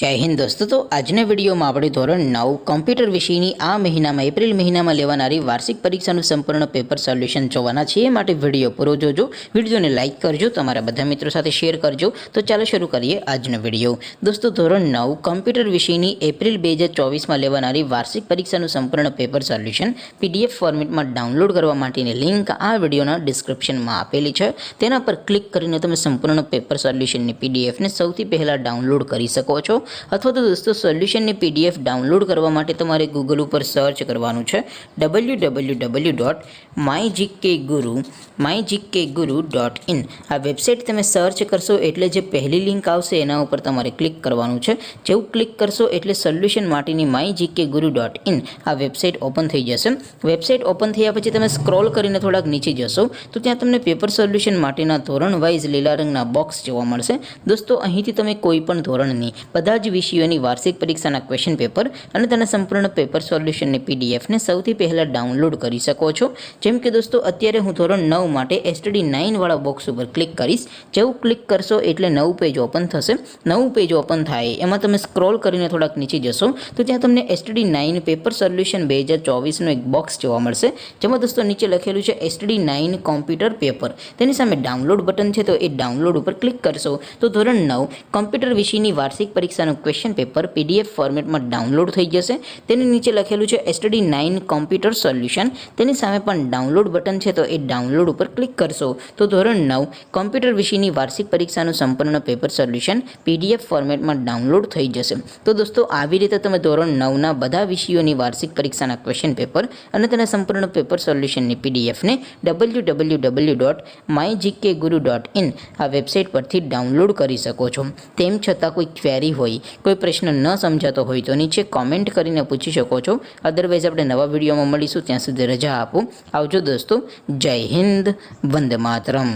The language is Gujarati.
જય હિન્દ દોસ્તો। તો આજના વિડીયોમાં આપણે ધોરણ 9 કોમ્પ્યુટર વિષયની આ મહિનામાં એપ્રિલ મહિનામાં લેવાનારી વાર્ષિક પરીક્ષાનું સંપૂર્ણ પેપર સોલ્યુશન જોવાના છે। એ માટે વિડીયો પૂરો જોજો, વિડીયોને લાઇક કરજો, તમારા બધા મિત્રો સાથે શેર કરજો। તો ચાલો શરૂ કરીએ આજનો વિડીયો। દોસ્તો ધોરણ 9 કોમ્પ્યુટર વિષયની એપ્રિલ 2024માં લેવાનારી વાર્ષિક પરીક્ષાનું સંપૂર્ણ પેપર સોલ્યુશન PDF ફોર્મેટમાં ડાઉનલોડ કરવા માટેની લિંક આ વિડીયોના ડિસ્ક્રિપ્શનમાં આપેલી છે। તેના પર ક્લિક કરીને તમે સંપૂર્ણ પેપર સોલ્યુશનની PDFને સૌથી પહેલાં ડાઉનલોડ કરી શકો છો। અથવા તો દોસ્તો સોલ્યુશનની PDF ડાઉનલોડ કરવા માટે તમારે ગૂગલ ઉપર સર્ચ કરવાનું છે www.mygkguru.in। આ વેબસાઇટ તમે સર્ચ કરશો એટલે જે પહેલી લિંક આવશે એના ઉપર તમારે ક્લિક કરવાનું છે। જેવું ક્લિક કરશો એટલે સોલ્યુશન માટેની mygkguru.in આ વેબસાઇટ ઓપન થઈ જશે। વેબસાઇટ ઓપન થયા પછી તમે સ્ક્રોલ કરીને થોડાક નીચે જશો તો ત્યાં તમને પેપર સોલ્યુશન માટેના ધોરણ વાઇઝ લીલા રંગના બોક્સ જોવા મળશે। દોસ્તો અહીંથી તમે કોઈ પણ ધોરણની બધા જ વિષયોની વાર્ષિક પરીક્ષાના ક્વેશ્ચન પેપર અને તેના સંપૂર્ણ પેપર સોલ્યુશનની PDFને સૌથી પહેલાં ડાઉનલોડ કરી શકો છો। જેમ કે દોસ્તો અત્યારે હું ધોરણ 9 માટે STD9 વાળા બોક્સ ઉપર ક્લિક કરીશ। જેવું ક્લિક કરશો એટલે નવું પેજ ઓપન થશે। નવું પેજ ઓપન થાય એમાં તમે સ્ક્રોલ કરીને થોડાક નીચે જશો તો ત્યાં તમને STD9 પેપર સોલ્યુશન 2024નું એક બોક્સ જોવા મળશે, જેમાં દોસ્તો નીચે લખેલું છે STD9 કોમ્પ્યુટર પેપર। તેની સામે ડાઉનલોડ બટન છે, તો એ ડાઉનલોડ ઉપર ક્લિક કરશો તો ધોરણ 9 કોમ્પ્યુટર વિષયની વાર્ષિક પરીક્ષાનું ક્વેશ્ચન પેપર PDF ફોર્મેટમાં ડાઉનલોડ થઈ જશે। તેની નીચે લખેલું છે STD9 કોમ્પ્યુટર સોલ્યુશન, તેની સામે પણ ડાઉનલોડ બટન છે, તો એ ડાઉનલોડ ઉપર ક્લિક કરશો તો ધોરણ 9 કોમ્પ્યુટર વિષયની વાર્ષિક પરીક્ષાનું સંપૂર્ણ પેપર સોલ્યુશન PDF ફોર્મેટમાં ડાઉનલોડ થઈ જશે। તો દોસ્તો આવી રીતે તમે ધોરણ 9ના બધા વિષયોની વાર્ષિક પરીક્ષાના ક્વેશ્ચન પેપર અને તેના સંપૂર્ણ પેપર સોલ્યુશનની PDFને www.mygkguru.in આ વેબસાઇટ પરથી ડાઉનલોડ કરી શકો છો। તેમ છતાં કોઈ ક્વેરી હોય, કોઈ પ્રશ્ન ન સમજાતો હોય તો નીચે કોમેન્ટ કરીને પૂછી શકો છો। અદરવાઇઝ આપણે નવા વિડીયોમાં મળીશું, ત્યાં સુધી રજા આપો। આવજો દોસ્તો। જય હિન્દ, વંદે માતરમ।